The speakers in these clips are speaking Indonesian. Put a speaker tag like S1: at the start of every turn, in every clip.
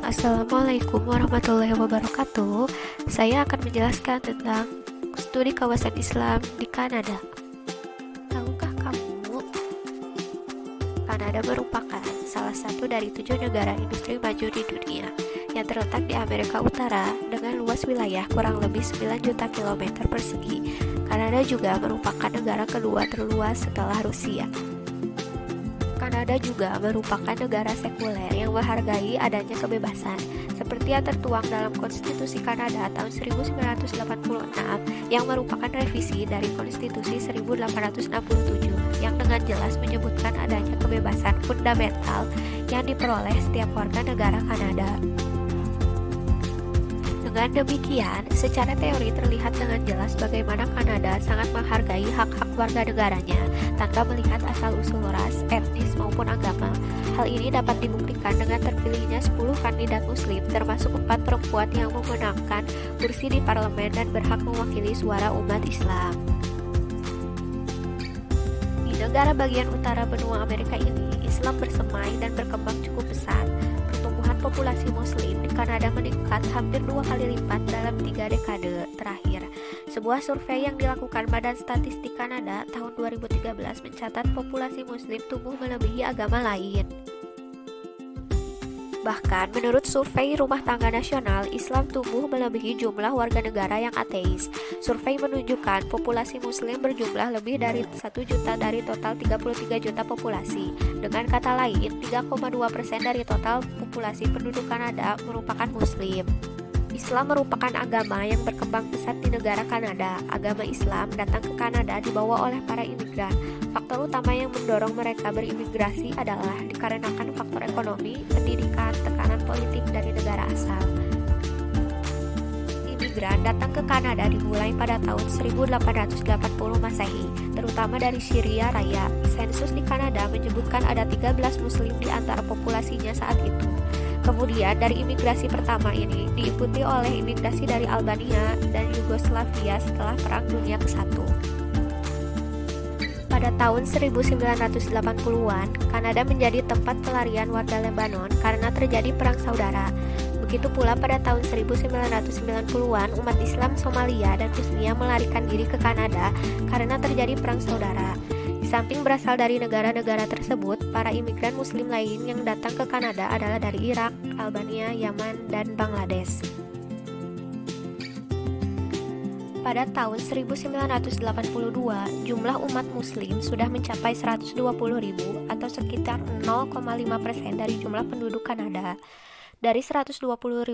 S1: Assalamualaikum warahmatullahi wabarakatuh. Saya akan menjelaskan tentang studi kawasan Islam di Kanada. Tahukah kamu, Kanada merupakan salah satu dari 7 negara industri maju di dunia yang terletak di Amerika Utara dengan luas wilayah kurang lebih 9 juta kilometer persegi. Kanada juga merupakan negara kedua terluas setelah Rusia. Kanada juga merupakan negara sekuler yang menghargai adanya kebebasan, seperti yang tertuang dalam Konstitusi Kanada tahun 1986 yang merupakan revisi dari Konstitusi 1867 yang dengan jelas menyebutkan adanya kebebasan fundamental yang diperoleh setiap warga negara Kanada. Dengan demikian, secara teori terlihat dengan jelas bagaimana Kanada sangat menghargai hak-hak warga negaranya tanpa melihat asal-usul ras, etnis maupun agama. Hal ini dapat dibuktikan dengan terpilihnya 10 kandidat muslim termasuk 4 perempuan yang memenangkan kursi di parlemen dan berhak mewakili suara umat Islam. Di negara bagian utara benua Amerika ini, Islam bersemai dan berkembang cukup pesat. Pertumbuhan populasi muslim di Kanada meningkat hampir 2 kali lipat dalam 3 dekade terakhir. Sebuah survei yang dilakukan Badan Statistik Kanada tahun 2013 mencatat populasi muslim tumbuh melebihi agama lain. Bahkan menurut survei Rumah Tangga Nasional, Islam tumbuh melebihi jumlah warga negara yang ateis. Survei menunjukkan populasi muslim berjumlah lebih dari 1 juta dari total 33 juta populasi. Dengan kata lain, 3,2% dari total populasi penduduk Kanada merupakan muslim. Islam merupakan agama yang berkembang pesat di negara Kanada. Agama Islam datang ke Kanada dibawa oleh para imigran. Faktor utama yang mendorong mereka berimigrasi adalah dikarenakan faktor ekonomi, pendidikan, tekanan politik dari negara asal. Imigran datang ke Kanada dimulai pada tahun 1880 Masehi, terutama dari Syria Raya. Sensus di Kanada menyebutkan ada 13 muslim di antara populasinya saat itu. Kemudian dari imigrasi pertama ini diikuti oleh imigrasi dari Albania dan Yugoslavia setelah Perang Dunia ke-1. Pada tahun 1980-an, Kanada menjadi tempat pelarian warga Lebanon karena terjadi perang saudara. Begitu pula pada tahun 1990-an, umat Islam Somalia dan Bosnia melarikan diri ke Kanada karena terjadi perang saudara. Di samping berasal dari negara-negara tersebut, para imigran muslim lain yang datang ke Kanada adalah dari Irak, Albania, Yaman, dan Bangladesh. Pada tahun 1982, jumlah umat muslim sudah mencapai 120.000 atau sekitar 0,5% dari jumlah penduduk Kanada. Dari 120.000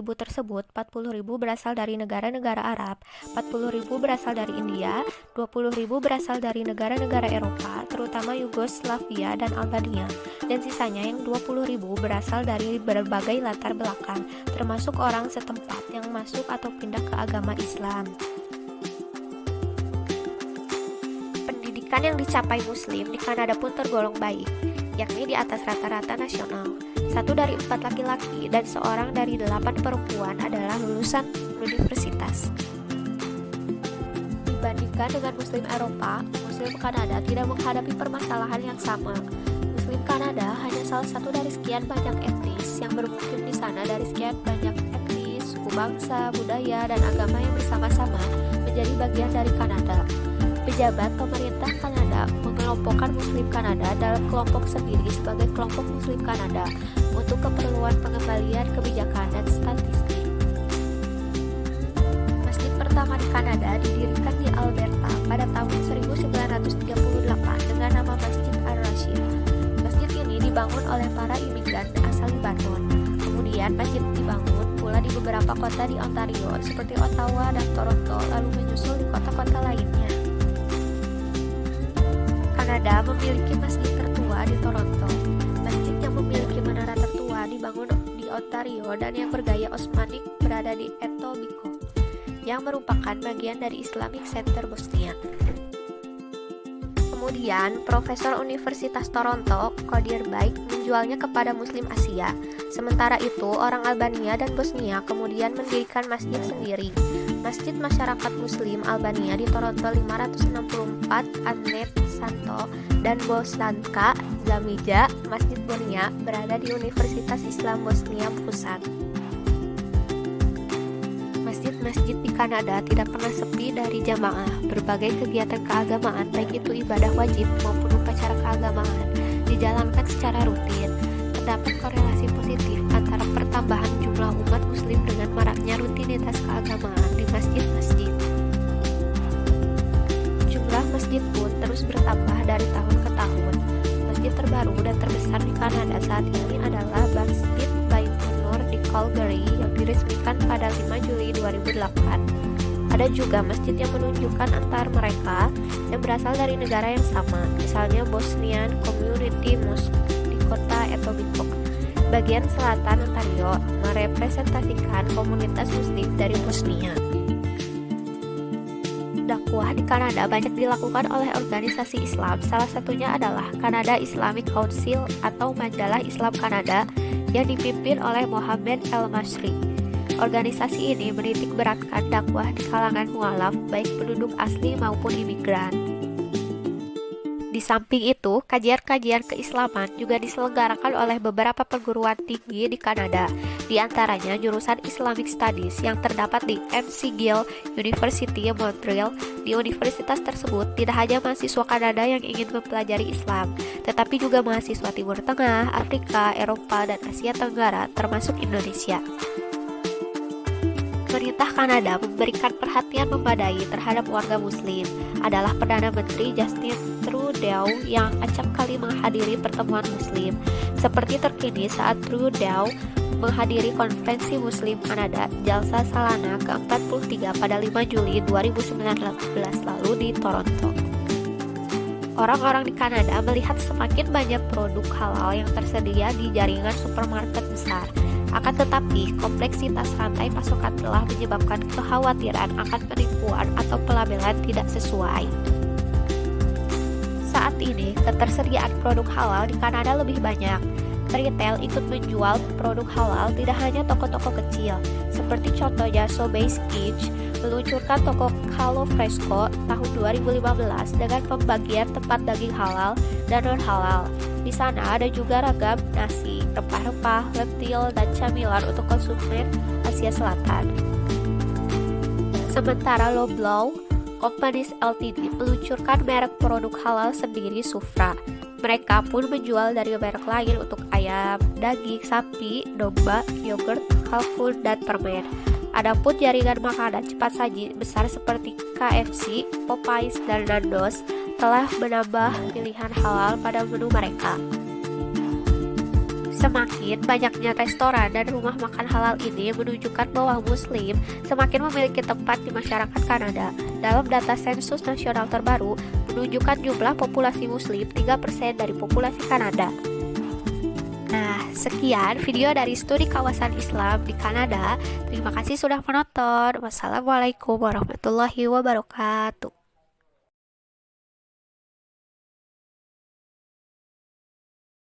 S1: tersebut, 40.000 berasal dari negara-negara Arab, 40.000 berasal dari India, 20.000 berasal dari negara-negara Eropa, terutama Yugoslavia dan Albania, dan sisanya yang 20.000 berasal dari berbagai latar belakang, termasuk orang setempat yang masuk atau pindah ke agama Islam. Pendidikan yang dicapai muslim di Kanada pun tergolong baik, yakni di atas rata-rata nasional. 1 dari 4 laki-laki dan 1 dari 8 perempuan adalah lulusan universitas. Dibandingkan dengan muslim Eropa, muslim Kanada tidak menghadapi permasalahan yang sama. Muslim Kanada hanya salah satu dari sekian banyak etnis yang bermukim di sana dari sekian banyak etnis, suku bangsa, budaya, dan agama yang bersama-sama menjadi bagian dari Kanada. Pejabat pemerintah Kanada mengelompokkan Muslim Kanada dalam kelompok sendiri sebagai kelompok Muslim Kanada untuk keperluan pengembalian kebijakan dan statistik. Masjid pertama di Kanada didirikan di Alberta pada tahun 1938 dengan nama Masjid Ar-Rashid. Masjid ini dibangun oleh para imigran asal Lebanon. Kemudian masjid dibangun pula di beberapa kota di Ontario seperti Ottawa dan Toronto, lalu menyusul di kota-kota lainnya. Kanada memiliki masjid tertua di Toronto. Masjid yang memiliki menara tertua dibangun di Ontario dan yang bergaya Osmanik berada di Etobicoke, yang merupakan bagian dari Islamic Center Bosnia. Kemudian, Profesor Universitas Toronto, Kodir Baik, menjualnya kepada Muslim Asia. Sementara itu, orang Albania dan Bosnia kemudian mendirikan masjid sendiri. Masjid Masyarakat Muslim Albania di Toronto 564 Anet Santo dan Bosanka Zamija, Masjid Borneo, berada di Universitas Islam Bosnia Pusat. Masjid-masjid di Kanada tidak pernah sepi dari jamaah. Berbagai kegiatan keagamaan, baik itu ibadah wajib maupun upacara keagamaan, dijalankan secara rutin. Terdapat korelasi positif antara pertambahan jumlah umat muslim dengan maraknya rutinitas keagamaan di masjid-masjid. Jumlah masjid pun terus bertambah dari tahun ke tahun. Masjid terbaru dan terbesar di Kanada saat ini adalah Masjid Baitul Nur di Calgary yang diresmikan pada 5 Juli 2008. Ada juga masjid yang menunjukkan antar mereka yang berasal dari negara yang sama, misalnya Bosnian Community Mosque di kota Etobicoke, bagian selatan Ontario, merepresentasikan komunitas muslim dari Bosnia. Dakwah di Kanada banyak dilakukan oleh organisasi Islam, salah satunya adalah Canada Islamic Council atau Majalah Islam Kanada yang dipimpin oleh Mohammed El-Masri. Organisasi ini menitik beratkan dakwah di kalangan mualaf, baik penduduk asli maupun imigran. Di samping itu, kajian-kajian keislaman juga diselenggarakan oleh beberapa perguruan tinggi di Kanada, di antaranya jurusan Islamic Studies yang terdapat di McGill University Montreal. Di universitas tersebut tidak hanya mahasiswa Kanada yang ingin mempelajari Islam, tetapi juga mahasiswa Timur Tengah, Afrika, Eropa, dan Asia Tenggara, termasuk Indonesia. Pemerintah Kanada memberikan perhatian memadai terhadap warga muslim. Adalah Perdana Menteri Justin Trudeau yang acap kali menghadiri pertemuan muslim, seperti terkini saat Trudeau menghadiri konferensi muslim Kanada Jalsa Salana ke-43 pada 5 Juli 2019 lalu di Toronto. Orang-orang di Kanada melihat semakin banyak produk halal yang tersedia di jaringan supermarket besar. Akan tetapi, kompleksitas rantai pasokan telah menyebabkan kekhawatiran akan penipuan atau pelabelan tidak sesuai. Saat ini, ketersediaan produk halal di Kanada lebih banyak. Retail ikut menjual produk halal tidak hanya toko-toko kecil, seperti contohnya Sobeys Kitchen meluncurkan toko Halo Fresco tahun 2015 dengan pembagian tempat daging halal dan non-halal. Di sana ada juga ragam nasi, rempah-rempah, lentil, dan camilan untuk konsumen Asia Selatan. Sementara Loblaw Companies Ltd meluncurkan merek produk halal sendiri Sufra. Mereka pun menjual dari merek lain untuk ayam, daging sapi, domba, yogurt, kalkun, dan permen. Adapun jaringan makanan cepat saji besar seperti KFC, Popeyes, dan Nando's telah menambah pilihan halal pada menu mereka. Semakin banyaknya restoran dan rumah makan halal ini menunjukkan bahwa Muslim semakin memiliki tempat di masyarakat Kanada. Dalam data sensus nasional terbaru, menunjukkan jumlah populasi Muslim 3% dari populasi Kanada. Nah, sekian video dari studi kawasan Islam di Kanada. Terima kasih sudah menonton. Wassalamualaikum warahmatullahi wabarakatuh.